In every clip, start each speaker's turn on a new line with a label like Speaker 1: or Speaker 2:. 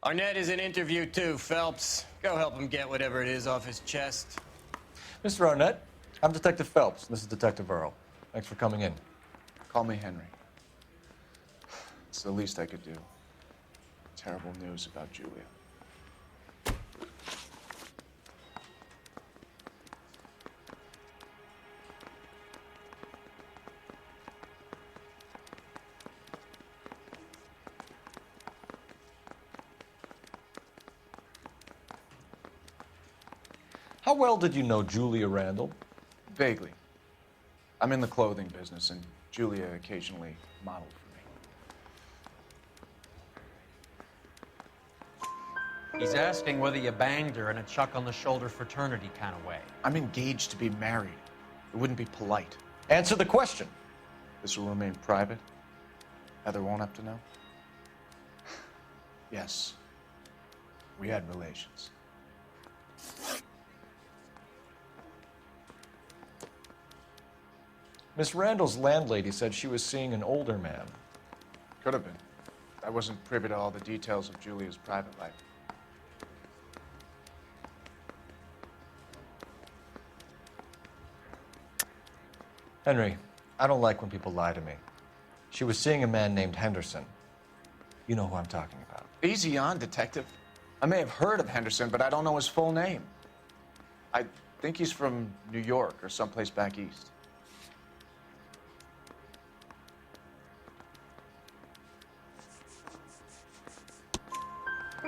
Speaker 1: Arnett is in interview too, Phelps. Go help him get whatever it is off his chest.
Speaker 2: Mr. Arnett, I'm Detective Phelps. This is Detective Earl. Thanks for coming in.
Speaker 3: Call me Henry. It's the least I could do. Terrible news about Julia.
Speaker 2: How well did you know Julia Randall?
Speaker 3: Vaguely. I'm in the clothing business, and Julia occasionally modeled for me.
Speaker 4: He's asking whether you banged her in a chuck-on-the-shoulder fraternity kind of way.
Speaker 3: I'm engaged to be married. It wouldn't be polite.
Speaker 2: Answer the question.
Speaker 3: This will remain private? Heather won't have to know? Yes. We had relations.
Speaker 2: Miss Randall's landlady said she was seeing an older man.
Speaker 3: Could have been. I wasn't privy to all the details of Julia's private life.
Speaker 2: Henry, I don't like when people lie to me. She was seeing a man named Henderson. You know who I'm talking about.
Speaker 3: Easy on, Detective. I may have heard of Henderson, but I don't know his full name. I think he's from New York or someplace back east.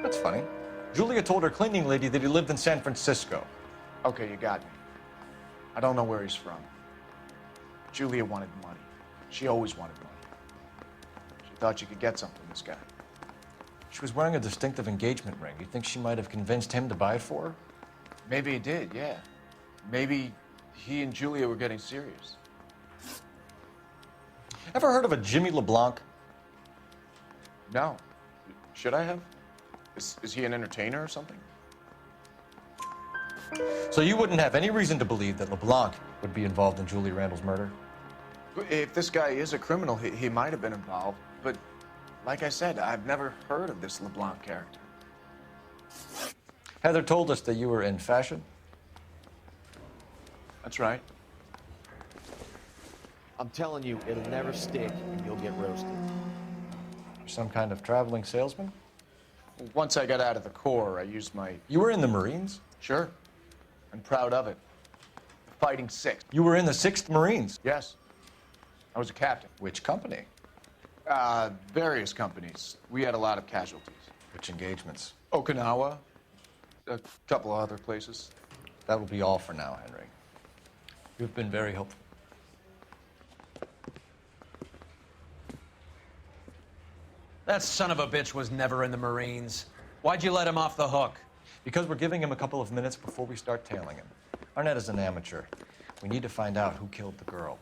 Speaker 2: That's funny. Julia told her cleaning lady that he lived in San Francisco.
Speaker 3: Okay, you got me. I don't know where he's from. Julia wanted money. She always wanted money. She thought she could get something from this guy.
Speaker 2: She was wearing a distinctive engagement ring. You think she might have convinced him to buy it for her?
Speaker 3: Maybe he did, yeah. Maybe he and Julia were getting serious.
Speaker 2: Ever heard of a Jimmy LeBlanc?
Speaker 3: No. Should I have? Is he an entertainer or something?
Speaker 2: So you wouldn't have any reason to believe that LeBlanc would be involved in Julie Randall's murder?
Speaker 3: If this guy is a criminal, he might have been involved. But like I said, I've never heard of this LeBlanc character.
Speaker 2: Heather told us that you were in fashion.
Speaker 3: That's right.
Speaker 5: I'm telling you, it'll never stick and you'll get roasted.
Speaker 2: You're some kind of traveling salesman?
Speaker 3: Once I got out of the Corps, I used my...
Speaker 2: You were in the Marines?
Speaker 3: Sure. I'm proud of it. Fighting Sixth.
Speaker 2: You were in the 6th Marines?
Speaker 3: Yes. I was a captain.
Speaker 2: Which company?
Speaker 3: Various companies. We had a lot of casualties.
Speaker 2: Which engagements?
Speaker 3: Okinawa. A couple of other places.
Speaker 2: That will be all for now, Henry. You've been very helpful.
Speaker 4: That son of a bitch was never in the Marines. Why'd you let him off the hook?
Speaker 2: Because we're giving him a couple of minutes before we start tailing him. Arnett is an amateur. We need to find out who killed the girl.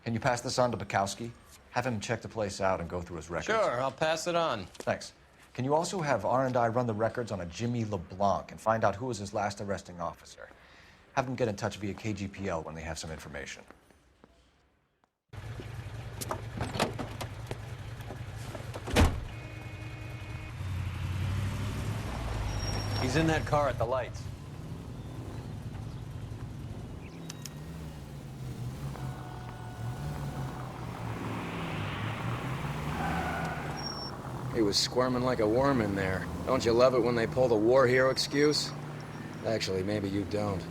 Speaker 2: Can you pass this on to Bukowski? Have him check the place out and go through his records.
Speaker 1: Sure, I'll pass it on.
Speaker 2: Thanks. Can you also have R&I run the records on a Jimmy LeBlanc and find out who was his last arresting officer? Have them get in touch via KGPL when they have some information.
Speaker 4: He's in that car at the lights.
Speaker 6: He was squirming like a worm in there. Don't you love it when they pull the war hero excuse? Actually, maybe you don't.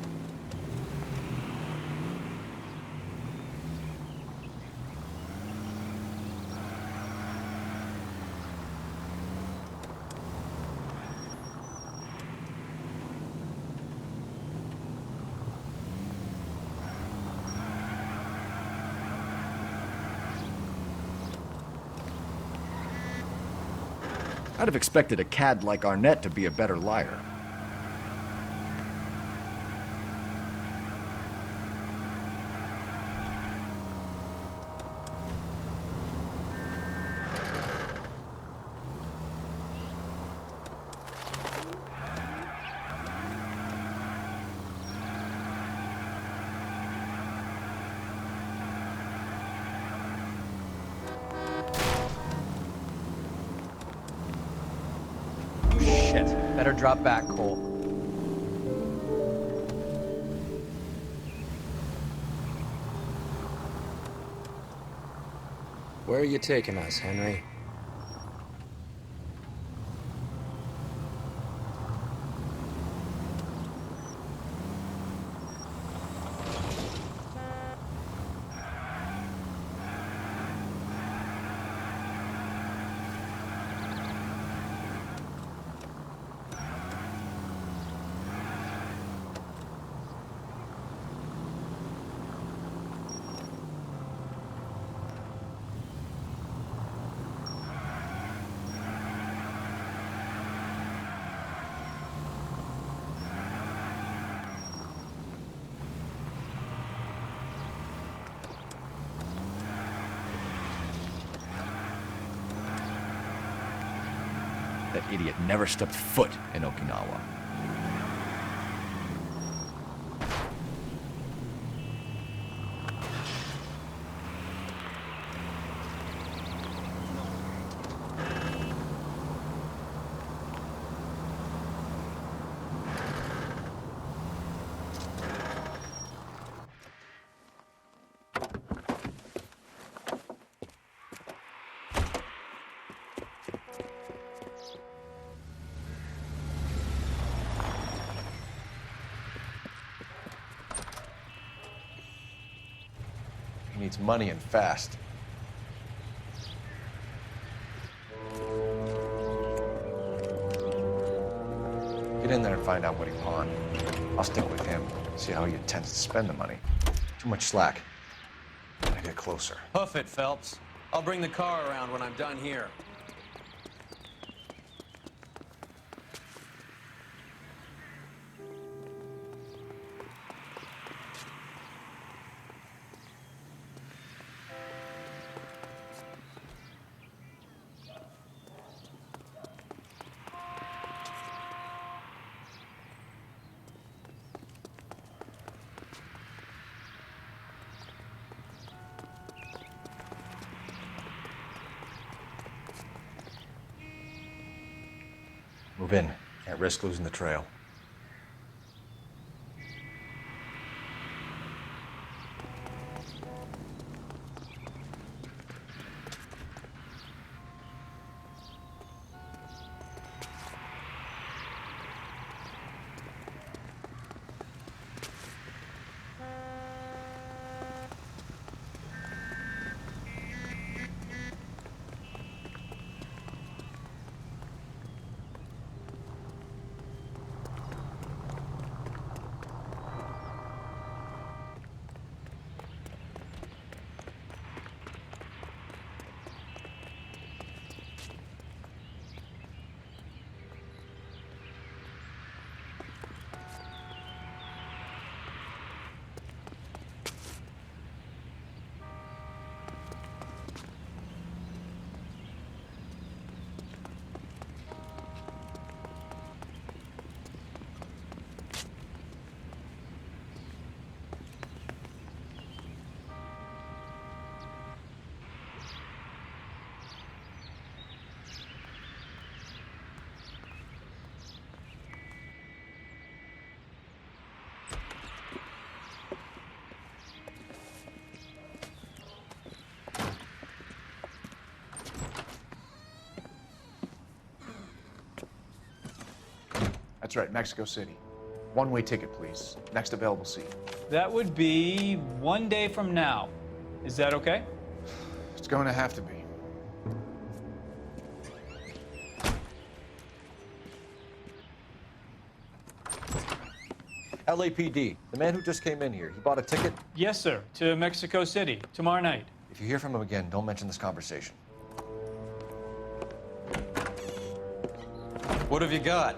Speaker 7: I'd have expected a cad like Arnett to be a better liar.
Speaker 4: Shit. Better drop back, Cole.
Speaker 6: Where are you taking us, Henry?
Speaker 7: That idiot never stepped foot in Okinawa.
Speaker 2: He needs money and fast. Get in there and find out what he pawned. I'll stick with him, see how he intends to spend the money. Too much slack. Gotta get closer.
Speaker 4: Hoof it, Phelps. I'll bring the car around when I'm done here.
Speaker 2: Move in. Can't risk losing the trail.
Speaker 3: That's right, Mexico City. One-way ticket, please. Next available seat.
Speaker 8: That would be 1 day from now. Is that okay?
Speaker 3: It's going to have to be.
Speaker 2: LAPD, the man who just came in here, he bought a ticket?
Speaker 8: Yes, sir. To Mexico City, tomorrow night.
Speaker 2: If you hear from him again, don't mention this conversation.
Speaker 4: What have you got?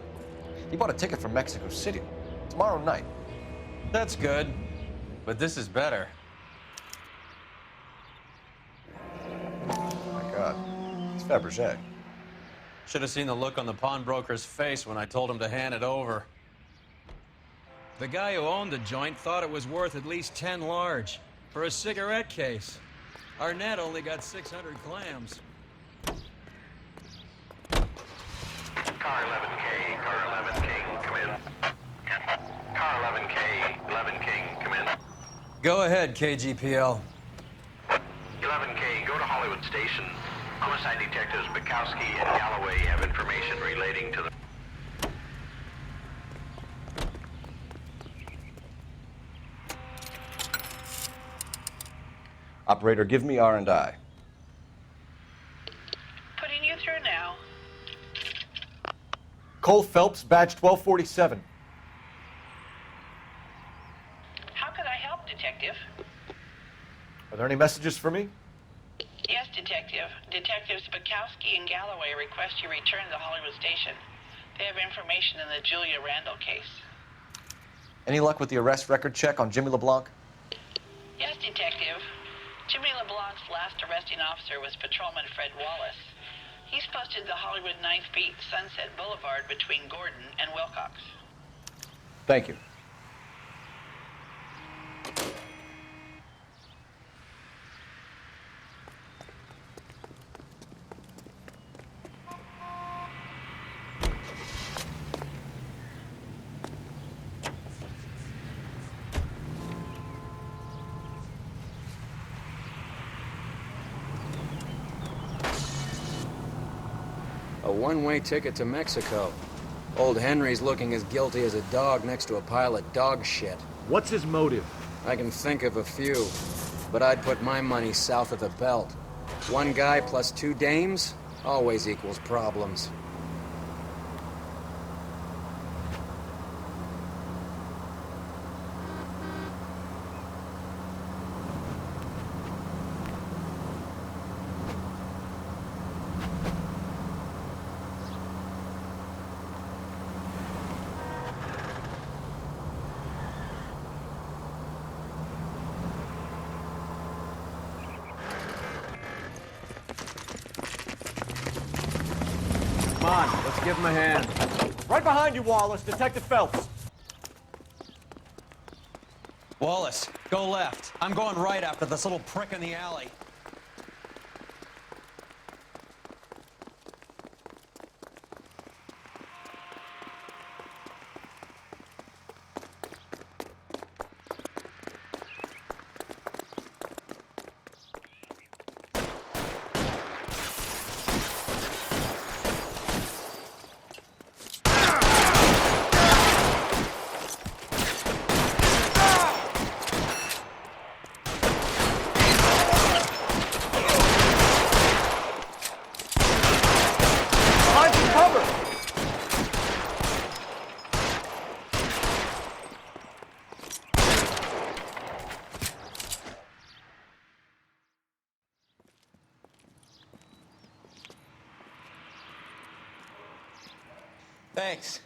Speaker 2: He bought a ticket from Mexico City. Tomorrow night.
Speaker 4: That's good. But this is better.
Speaker 2: Oh my God. It's Fabergé.
Speaker 4: Should have seen the look on the pawnbroker's face when I told him to hand it over. The guy who owned the joint thought it was worth at least 10 large for a cigarette case. Arnett only got 600 clams.
Speaker 9: Car 11K
Speaker 4: Go ahead, KGPL.
Speaker 9: 11K, go to Hollywood Station. Homicide detectives Bukowski and Galloway have information relating to the...
Speaker 2: Operator, give me R&I.
Speaker 10: Putting you through now.
Speaker 2: Cole Phelps, badge 1247.
Speaker 10: How could I help, Detective?
Speaker 2: Are there any messages for me?
Speaker 10: Yes, Detective. Detectives Bukowski and Galloway request you return to Hollywood Station. They have information in the Julia Randall case.
Speaker 2: Any luck with the arrest record check on Jimmy LeBlanc?
Speaker 10: Yes, Detective. Jimmy LeBlanc's last arresting officer was Patrolman Fred Wallace. He's posted the Hollywood 9th Beat Sunset Boulevard between Gordon and Wilcox.
Speaker 2: Thank you.
Speaker 6: A one-way ticket to Mexico. Old Henry's looking as guilty as a dog next to a pile of dog shit.
Speaker 7: What's his motive?
Speaker 6: I can think of a few, but I'd put my money south of the belt. One guy plus two dames always equals problems.
Speaker 4: Come on, let's give him a hand.
Speaker 2: Right behind you, Wallace. Detective Phelps.
Speaker 4: Wallace, go left. I'm going right after this little prick in the alley.
Speaker 2: Find some cover!
Speaker 11: Thanks.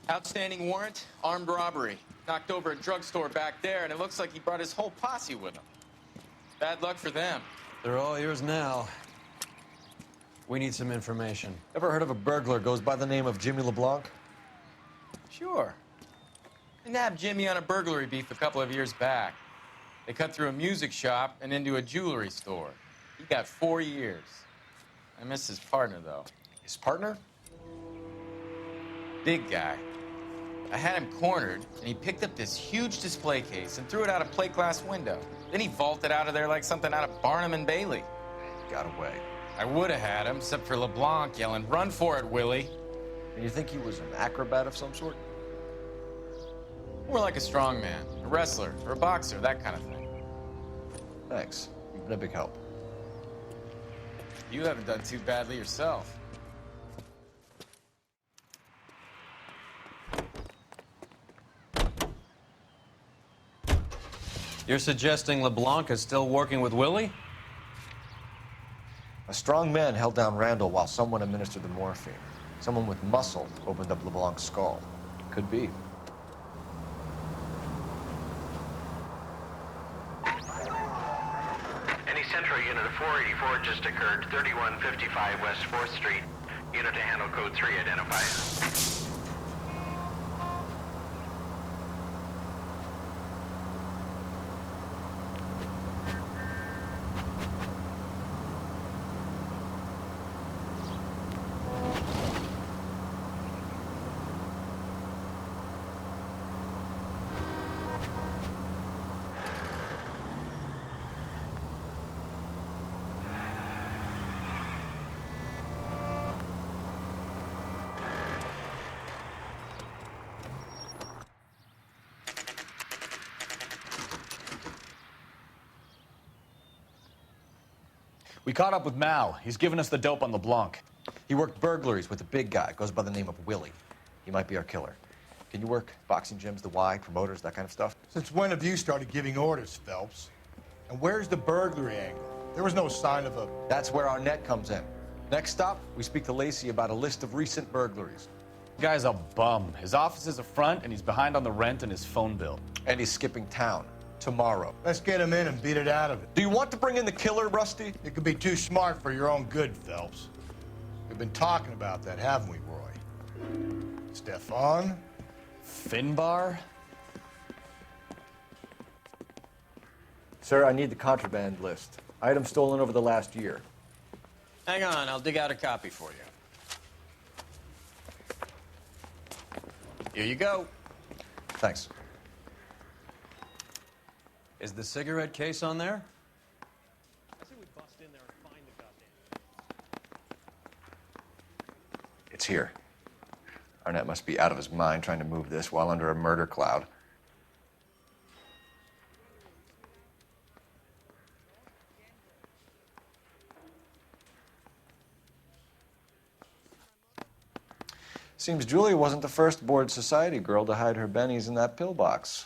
Speaker 11: Outstanding warrant, armed robbery. Knocked over a drugstore back there, and it looks like he brought his whole posse with him. Bad luck for them.
Speaker 4: They're all yours now. We need some information.
Speaker 2: Ever heard of a burglar goes by the name of Jimmy LeBlanc?
Speaker 11: Sure. I nabbed Jimmy on a burglary beef a couple of years back. They cut through a music shop and into a jewelry store. He got 4 years. I miss his partner, though.
Speaker 2: His partner?
Speaker 11: Big guy. I had him cornered, and he picked up this huge display case and threw it out a plate glass window. Then he vaulted out of there like something out of Barnum and Bailey.
Speaker 2: Got away.
Speaker 11: I would have had him, except for LeBlanc yelling, "Run for it, Willie!"
Speaker 2: And you think he was an acrobat of some sort?
Speaker 11: More like a strongman, a wrestler, or a boxer, that kind of thing.
Speaker 2: Thanks. You've been a big help.
Speaker 11: You haven't done too badly yourself.
Speaker 4: You're suggesting LeBlanc is still working with Willie?
Speaker 2: A strong man held down Randall while someone administered the morphine. Someone with muscle opened up LeBlanc's skull. Could be.
Speaker 9: Any Central Unit of 484 just occurred, 3155 West 4th Street. Unit to handle code 3 identified.
Speaker 12: We caught up with Mal. He's given us the dope on LeBlanc.
Speaker 2: He worked burglaries with a big guy, goes by the name of Willie. He might be our killer. Can you work boxing gyms, the Y, promoters, that kind of stuff?
Speaker 13: Since when have you started giving orders, Phelps? And where's the burglary angle? There was no sign of a...
Speaker 2: That's where Arnett comes in. Next stop, we speak to Lacey about a list of recent burglaries.
Speaker 12: The guy's a bum. His office is a front, and he's behind on the rent and his phone bill.
Speaker 2: And he's skipping town tomorrow.
Speaker 13: Let's get him in and beat it out of it.
Speaker 2: Do you want to bring in the killer, Rusty?
Speaker 13: It could be too smart for your own good, Phelps. We've been talking about that, haven't we, Roy? Stefan?
Speaker 12: Finbar?
Speaker 2: Sir, I need the contraband list. Items stolen over the last year.
Speaker 11: Hang on, I'll dig out a copy for you.
Speaker 1: Here you go.
Speaker 2: Thanks.
Speaker 4: Is the cigarette case on there?
Speaker 2: It's here. Arnett must be out of his mind trying to move this while under a murder cloud. Seems Julia wasn't the first bored society girl to hide her bennies in that pillbox.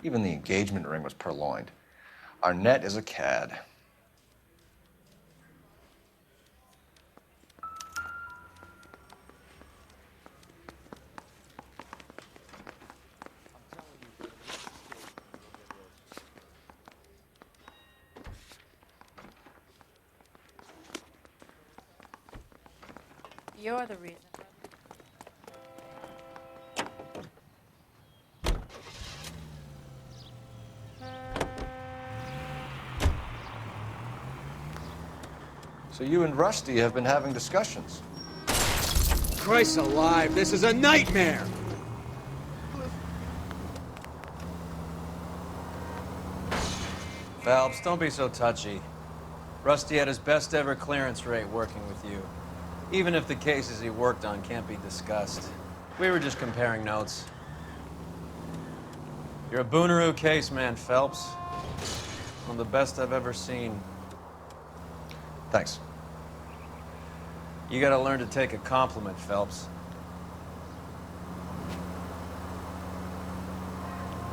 Speaker 2: Even the engagement ring was purloined. Arnett is a cad.
Speaker 14: You're the reason.
Speaker 2: So you and Rusty have been having discussions.
Speaker 6: Christ alive, this is a nightmare!
Speaker 4: Phelps, don't be so touchy. Rusty had his best ever clearance rate working with you. Even if the cases he worked on can't be discussed. We were just comparing notes. You're a Booneroo case man, Phelps. One of the best I've ever seen.
Speaker 2: Thanks.
Speaker 4: You gotta learn to take a compliment, Phelps.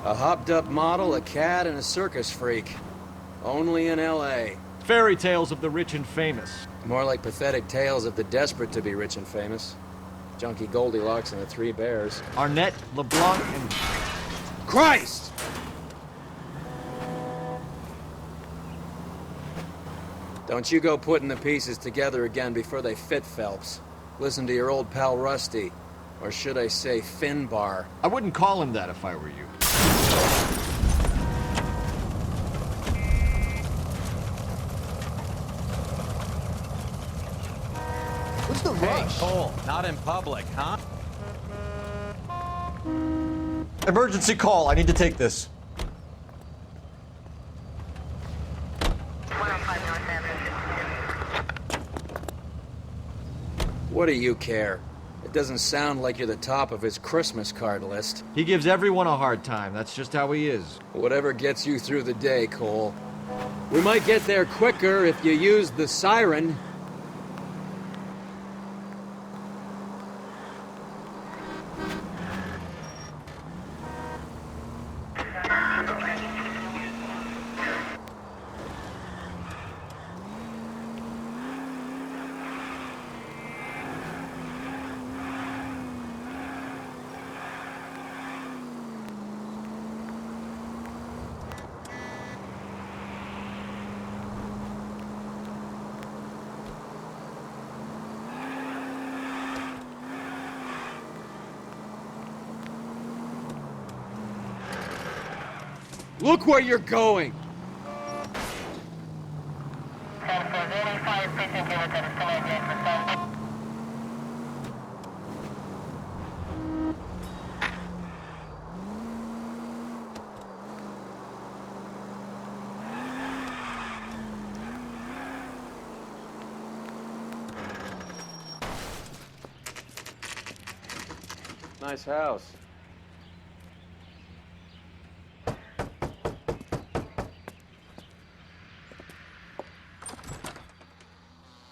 Speaker 4: A hopped-up model, a cad, and a circus freak. Only in L.A.
Speaker 7: Fairy tales of the rich and famous.
Speaker 6: More like pathetic tales of the desperate to be rich and famous. Junkie Goldilocks and the Three Bears.
Speaker 7: Arnett, LeBlanc, and...
Speaker 6: Christ! Don't you go putting the pieces together again before they fit, Phelps. Listen to your old pal Rusty. Or should I say Finbar.
Speaker 7: I wouldn't call him that if I were you.
Speaker 13: What's the
Speaker 4: Hey,
Speaker 13: rush?
Speaker 4: Cole, not in public, huh?
Speaker 2: Emergency call. I need to take this.
Speaker 6: What do you care? It doesn't sound like you're the top of his Christmas card list.
Speaker 7: He gives everyone a hard time. That's just how he is.
Speaker 6: Whatever gets you through the day, Cole. We might get there quicker if you use the siren. Look where you're going! Nice house.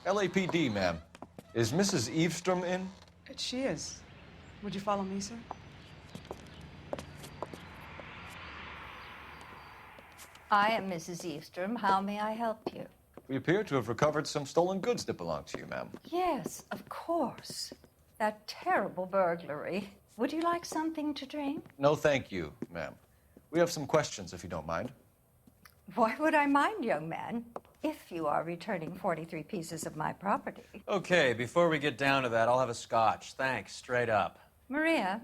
Speaker 2: LAPD, ma'am. Is Mrs. Eavestrom in?
Speaker 14: She is. Would you follow me, sir?
Speaker 15: I am Mrs. Eavestrom. How may I help you?
Speaker 2: We appear to have recovered some stolen goods that belong to you, ma'am.
Speaker 15: Yes, of course. That terrible burglary. Would you like something to drink?
Speaker 2: No, thank you, ma'am. We have some questions, if you don't mind.
Speaker 15: Why would I mind, young man, if you are returning 43 pieces of my property?
Speaker 4: Okay, before we get down to that, I'll have a scotch. Thanks, straight up.
Speaker 15: Maria,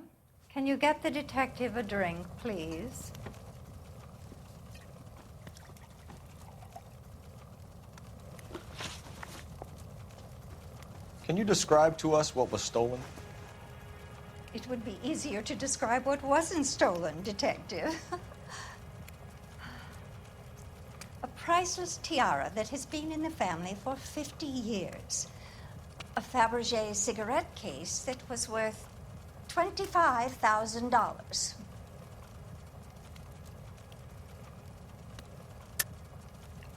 Speaker 15: can you get the detective a drink, please?
Speaker 2: Can you describe to us what was stolen?
Speaker 15: It would be easier to describe what wasn't stolen, Detective. A priceless tiara that has been in the family for 50 years. A Fabergé cigarette case that was worth $25,000.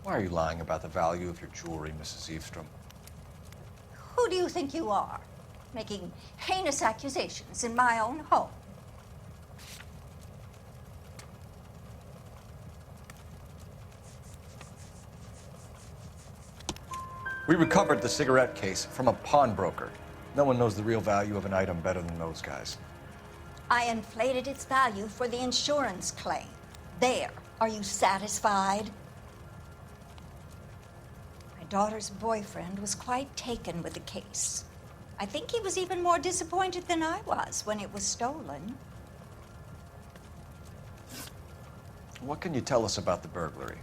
Speaker 2: Why are you lying about the value of your jewelry, Mrs. Eavestrom?
Speaker 15: Who do you think you are, making heinous accusations in my own home?
Speaker 2: We recovered the cigarette case from a pawnbroker. No one knows the real value of an item better than those guys.
Speaker 15: I inflated its value for the insurance claim. There. Are you satisfied? My daughter's boyfriend was quite taken with the case. I think he was even more disappointed than I was when it was stolen.
Speaker 2: What can you tell us about the burglary?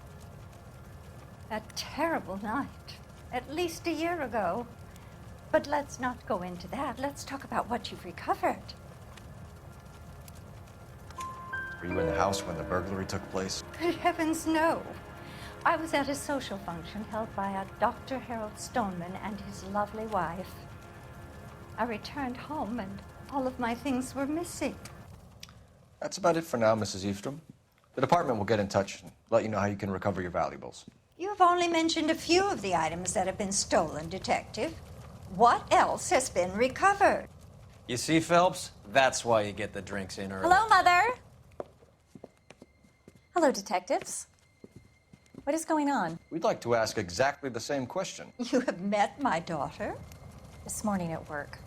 Speaker 15: That terrible night. At least a year ago. But let's not go into that. Let's talk about what you've recovered.
Speaker 2: Were you in the house when the burglary took place?
Speaker 15: Good heavens, no. I was at a social function held by a Dr. Harold Stoneman and his lovely wife. I returned home and all of my things were missing.
Speaker 2: That's about it for now, Mrs. Eavestrom. The department will get in touch and let you know how you can recover your valuables.
Speaker 15: You have only mentioned a few of the items that have been stolen, Detective. What else has been recovered?
Speaker 4: You see, Phelps? That's why you get the drinks in early.
Speaker 16: Hello, Mother. Hello, detectives. What is going on?
Speaker 2: We'd like to ask exactly the same question.
Speaker 15: You have met my daughter?
Speaker 16: This morning at work.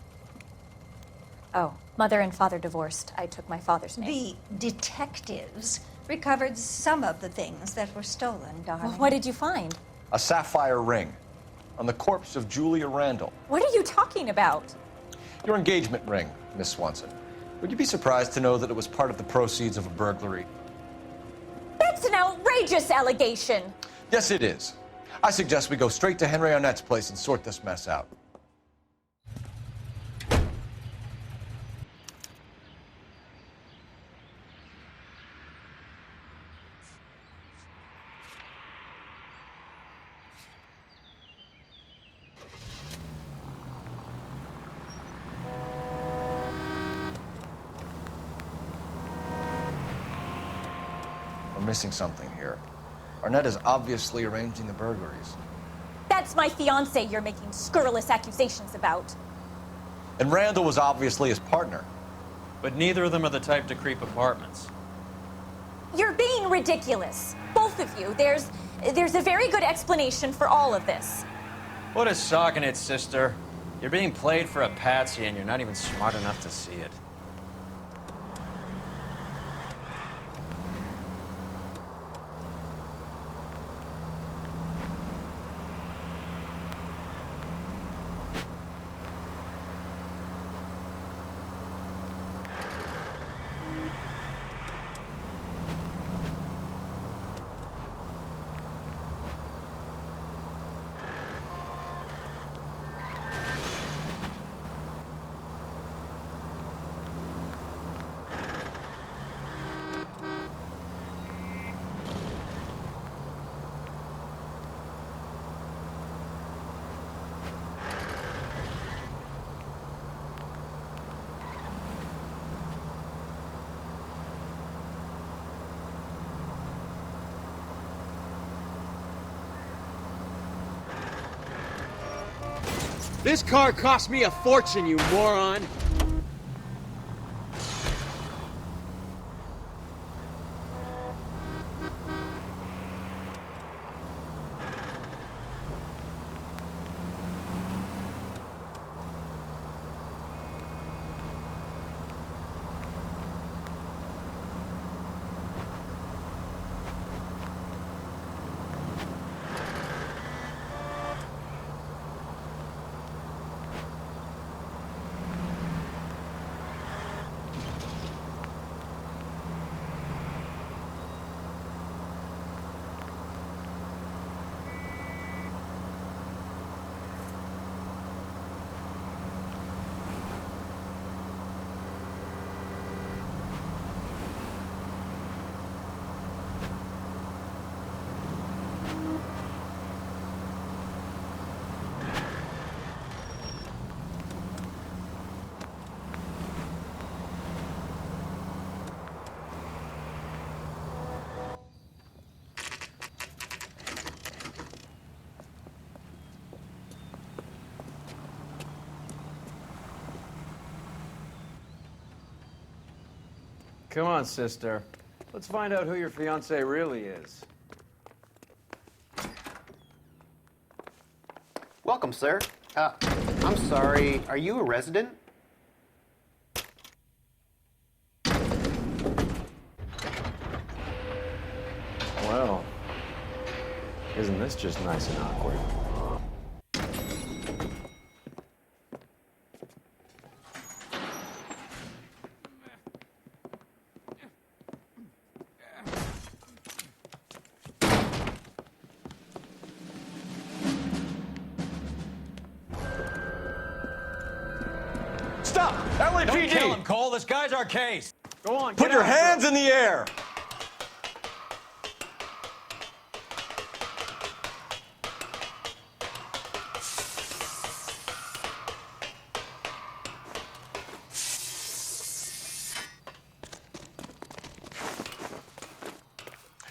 Speaker 16: Oh, mother and father divorced. I took my father's name.
Speaker 15: The detectives recovered some of the things that were stolen, darling.
Speaker 16: Well, what did you find?
Speaker 2: A sapphire ring on the corpse of Julia Randall.
Speaker 16: What are you talking about?
Speaker 2: Your engagement ring, Miss Swanson. Would you be surprised to know that it was part of the proceeds of a burglary?
Speaker 16: That's an outrageous allegation.
Speaker 2: Yes, it is. I suggest we go straight to Henry Arnett's place and sort this mess out. We're missing something here. Arnett is obviously arranging the burglaries.
Speaker 16: That's my fiancé you're making scurrilous accusations about.
Speaker 2: And Randall was obviously his partner.
Speaker 4: But neither of them are the type to creep apartments.
Speaker 16: You're being ridiculous. Both of you. There's a very good explanation for all of this.
Speaker 4: What is socking it, sister? You're being played for a patsy and you're not even smart enough to see it.
Speaker 6: This car cost me a fortune, you moron!
Speaker 4: Come on, sister. Let's find out who your fiancé really is.
Speaker 17: Welcome, sir. I'm sorry, are you a resident?
Speaker 4: Well, isn't this just nice and awkward?
Speaker 2: Stop! LAPD!
Speaker 4: Don't kill him, Cole. This guy's our case. Go on,
Speaker 2: Put
Speaker 4: get
Speaker 2: your
Speaker 4: after
Speaker 2: hands
Speaker 4: him.
Speaker 2: in the air!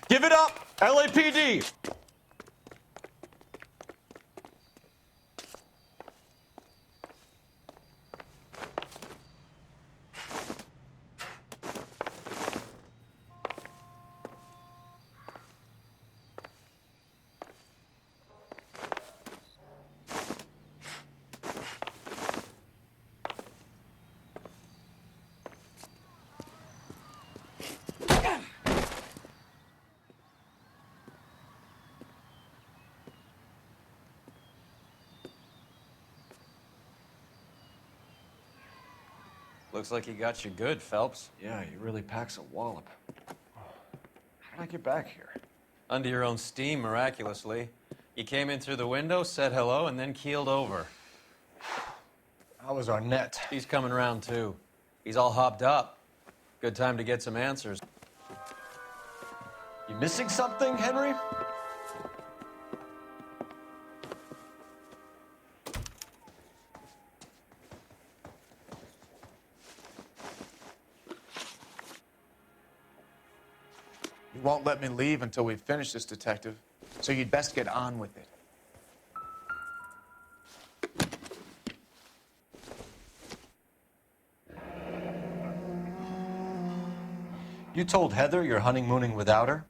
Speaker 2: Give it up! LAPD!
Speaker 4: Looks like he got you good, Phelps.
Speaker 2: Yeah, he really packs a wallop. How did I get back here?
Speaker 4: Under your own steam, miraculously. You came in through the window, said hello, and then keeled over.
Speaker 2: How was Arnett?
Speaker 4: He's coming around, too. He's all hopped up. Good time to get some answers.
Speaker 2: You missing something, Henry?
Speaker 3: You won't let me leave until we finish this, Detective. So you'd best get on with it.
Speaker 2: You told Heather you're honeymooning without her?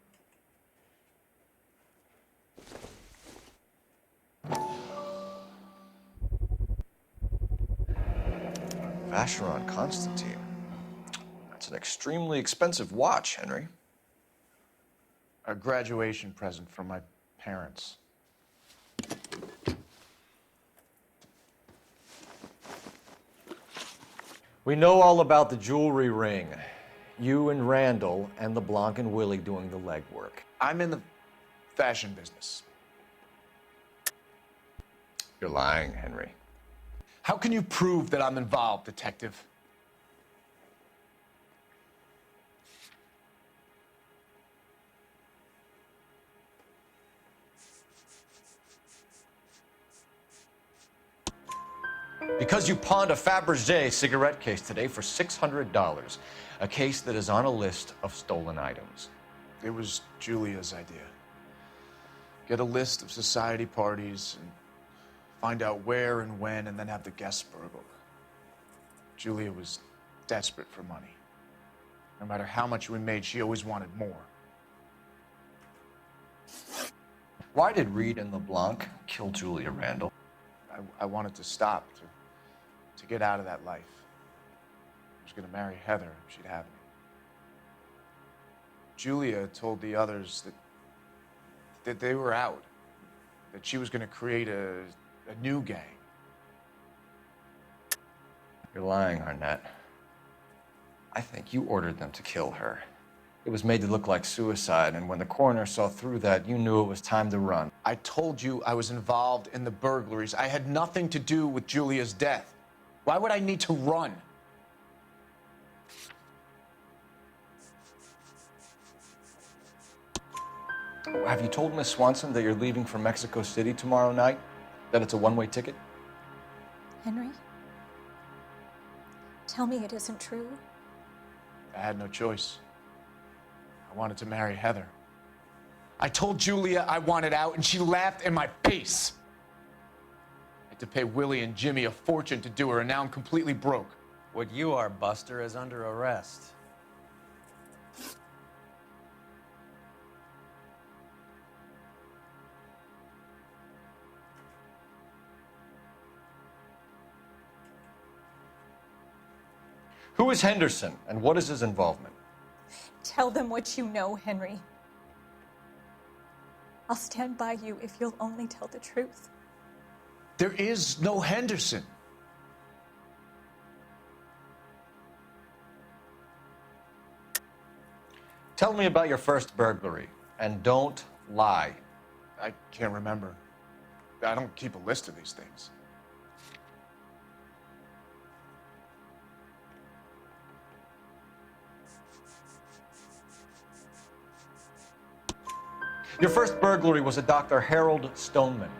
Speaker 2: Vacheron Constantine. That's an extremely expensive watch, Henry.
Speaker 3: A graduation present from my parents.
Speaker 2: We know all about the jewelry ring. You and Randall and LeBlanc and Willie doing the legwork.
Speaker 3: I'm in the fashion business.
Speaker 2: You're lying, Henry.
Speaker 3: How can you prove that I'm involved, Detective?
Speaker 2: Because you pawned a Fabergé cigarette case today for $600. A case that is on a list of stolen items.
Speaker 3: It was Julia's idea. Get a list of society parties and find out where and when, and then have the guests burgled. Julia was desperate for money. No matter how much we made, she always wanted more.
Speaker 2: Why did Reed and LeBlanc kill Julia Randall?
Speaker 3: I wanted to stop, to get out of that life. I was going to marry Heather if she'd have me. Julia told the others that they were out, that she was going to create a new gang.
Speaker 2: You're lying, Arnett. I think you ordered them to kill her. It was made to look like suicide, and when the coroner saw through that, you knew it was time to run.
Speaker 3: I told you I was involved in the burglaries. I had nothing to do with Julia's death. Why would I need to run?
Speaker 2: Have you told Miss Swanson that you're leaving for Mexico City tomorrow night? That it's a one-way ticket?
Speaker 16: Henry? Tell me it isn't true.
Speaker 3: I had no choice. I wanted to marry Heather. I told Julia I wanted out, and she laughed in my face. I had to pay Willie and Jimmy a fortune to do her, and now I'm completely broke.
Speaker 4: What you are, Buster, is under arrest.
Speaker 2: Who is Henderson, and what is his involvement?
Speaker 16: Tell them what you know, Henry. I'll stand by you if you'll only tell the truth.
Speaker 3: There is no Henderson.
Speaker 2: Tell me about your first burglary, and don't lie.
Speaker 3: I can't remember. I don't keep a list of these things.
Speaker 2: Your first burglary was a Dr. Harold Stoneman.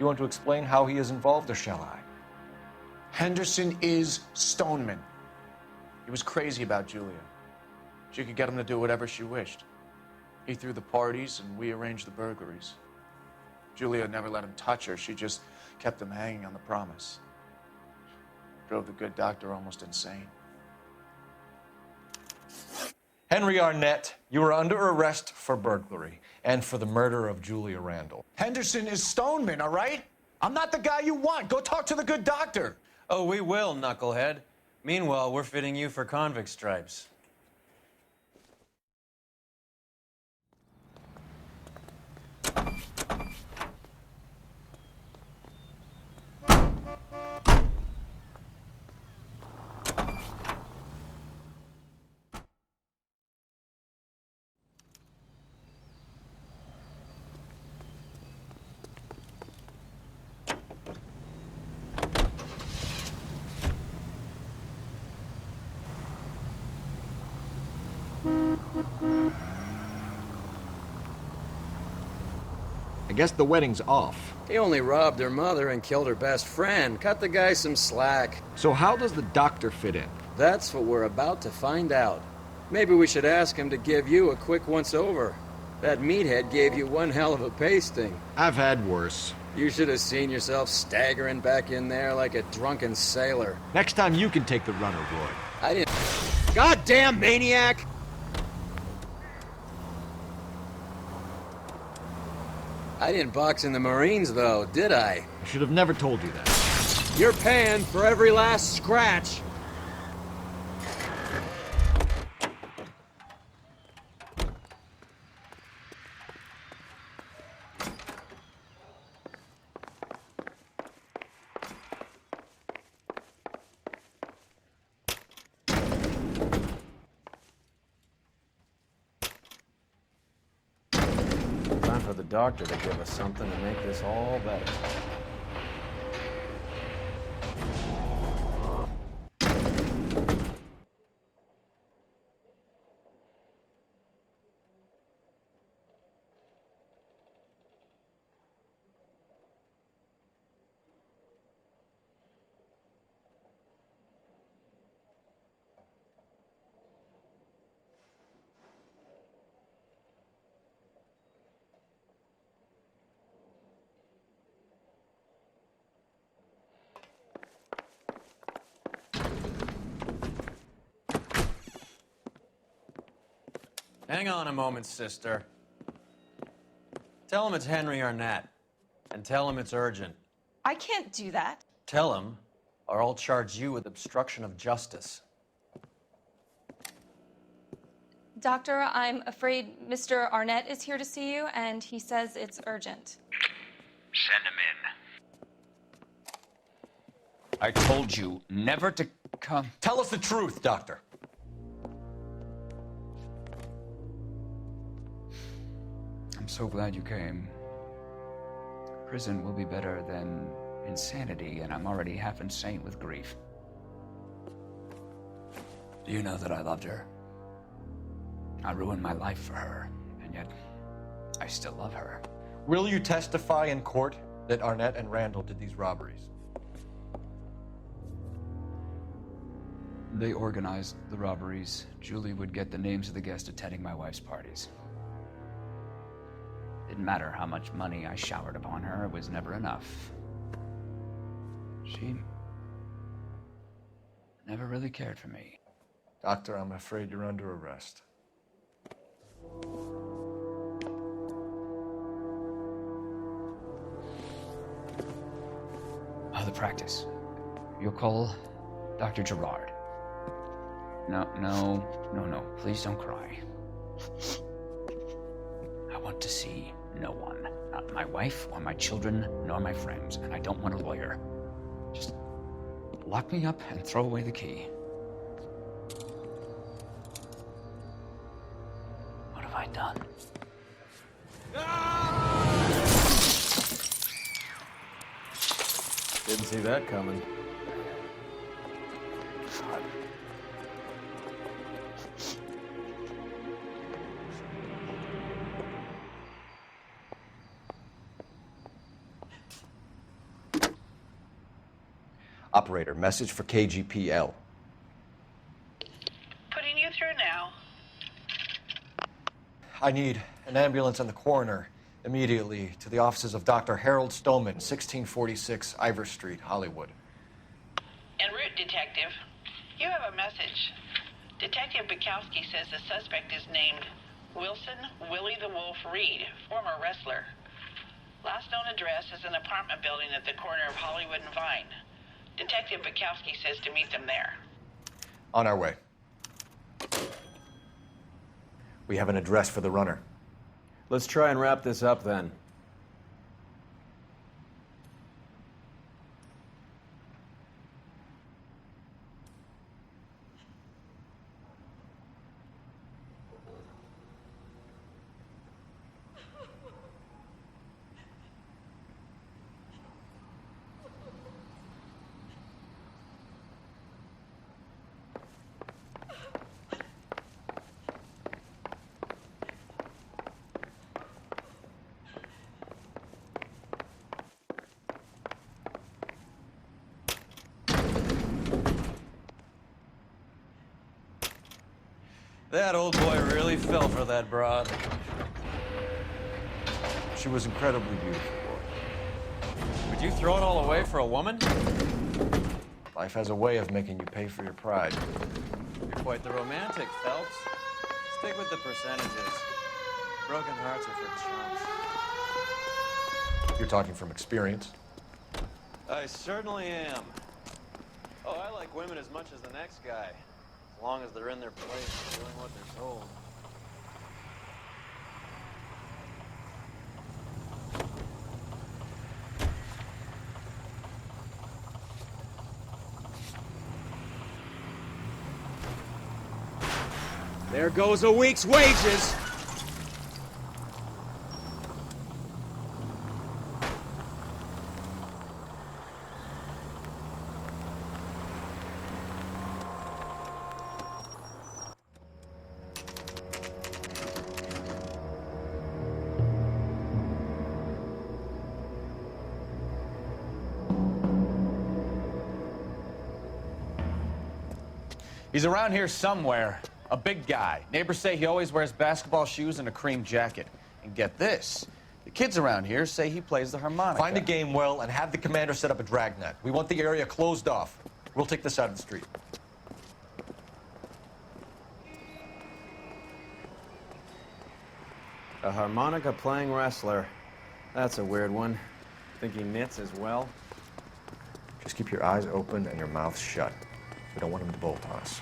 Speaker 2: You want to explain how he is involved, or shall I?
Speaker 3: Henderson is Stoneman. He was crazy about Julia. She could get him to do whatever she wished. He threw the parties, and we arranged the burglaries. Julia never let him touch her. She just kept him hanging on the promise. Drove the good doctor almost insane.
Speaker 2: Henry Arnett, you are under arrest for burglary and for the murder of Julia Randall.
Speaker 3: Henderson is Stoneman, all right? I'm not the guy you want. Go talk to the good doctor.
Speaker 4: Oh, we will, knucklehead. Meanwhile, we're fitting you for convict stripes.
Speaker 7: I guess the wedding's off.
Speaker 6: He only robbed her mother and killed her best friend. Cut the guy some slack.
Speaker 7: So how does the doctor fit in?
Speaker 6: That's what we're about to find out. Maybe we should ask him to give you a quick once-over. That meathead gave you one hell of a pasting.
Speaker 7: I've had worse.
Speaker 6: You should have seen yourself staggering back in there like a drunken sailor.
Speaker 7: Next time you can take the runner, Roy.
Speaker 6: I didn't... Goddamn maniac! I didn't box in the Marines, though, did I?
Speaker 7: I should have never told you that.
Speaker 6: You're paying for every last scratch.
Speaker 4: Time for the doctor to give us something to make this all better. Hang on a moment, sister. Tell him it's Henry Arnett. And tell him it's urgent.
Speaker 18: I can't do that.
Speaker 4: Tell him, or I'll charge you with obstruction of justice.
Speaker 18: Doctor, I'm afraid Mr. Arnett is here to see you, and he says it's urgent.
Speaker 19: Send him in.
Speaker 20: I told you never to come.
Speaker 2: Tell us the truth, Doctor.
Speaker 20: I'm so glad you came. Prison will be better than insanity, and I'm already half insane with grief. Do you know that I loved her? I ruined my life for her, and yet I still love her.
Speaker 2: Will you testify in court that Arnett and Randall did these robberies?
Speaker 20: They organized the robberies. Julie would get the names of the guests attending my wife's parties. Didn't matter how much money I showered upon her, it was never enough. She never really cared for me.
Speaker 2: Doctor, I'm afraid you're under arrest.
Speaker 20: The practice. You'll call Dr. Gerard. No. Please don't cry. I want to see no one. Not my wife, or my children, nor my friends. And I don't want a lawyer. Just lock me up and throw away the key. What have I done?
Speaker 11: Didn't see that coming.
Speaker 2: Operator, message for KGPL.
Speaker 10: Putting you through now.
Speaker 2: I need an ambulance and the coroner immediately to the offices of Dr. Harold Stoneman, 1646 Ivor Street, Hollywood.
Speaker 10: En route, Detective. You have a message. Detective Bukowski says the suspect is named Wilson Willie the Wolf Reed, former wrestler. Last known address is an apartment building at the corner of Hollywood and Vine. Detective Bukowski says to meet them there.
Speaker 2: On our way. We have an address for the runner.
Speaker 11: Let's try and wrap this up then.
Speaker 4: That old boy really fell for that broad.
Speaker 2: She was incredibly beautiful.
Speaker 4: Would you throw it all away for a woman?
Speaker 2: Life has a way of making you pay for your pride.
Speaker 4: You're quite the romantic, Phelps. Stick with the percentages. Broken hearts are for chumps.
Speaker 2: You're talking from experience.
Speaker 4: I certainly am. Oh, I like women as much as the next guy. As long as they're in their place, doing what they're told.
Speaker 6: There goes a week's wages.
Speaker 3: He's around here somewhere. A big guy. Neighbors say he always wears basketball shoes and a cream jacket. And get this, the kids around here say he plays the harmonica.
Speaker 2: Find a game well and have the commander set up a dragnet. We want the area closed off. We'll take this out of the street.
Speaker 6: A harmonica playing wrestler. That's a weird one. Think he knits as well?
Speaker 2: Just keep your eyes open and your mouth shut. We don't want him to bolt on us.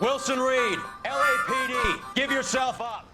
Speaker 4: Wilson Reed, LAPD, give yourself up.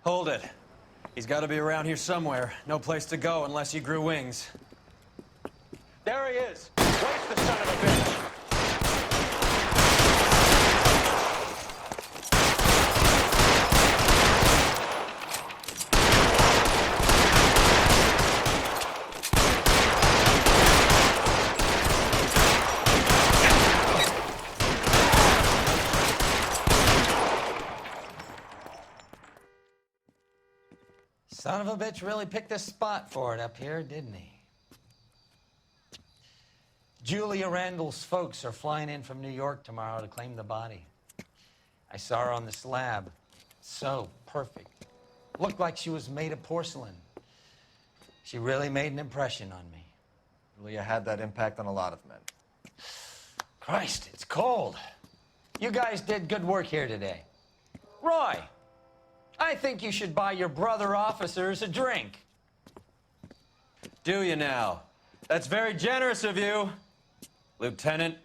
Speaker 4: Hold it. He's got to be around here somewhere. No place to go unless he grew wings. There he is! Waste the son of a bitch!
Speaker 21: Son of a bitch really picked a spot for it up here, didn't he? Julia Randall's folks are flying in from New York tomorrow to claim the body. I saw her on the slab. So perfect. Looked like she was made of porcelain. She really made an impression on me.
Speaker 2: Julia had that impact on a lot of men.
Speaker 21: Christ, it's cold. You guys did good work here today. Roy, I think you should buy your brother officers a drink.
Speaker 4: Do you now? That's very generous of you, Lieutenant.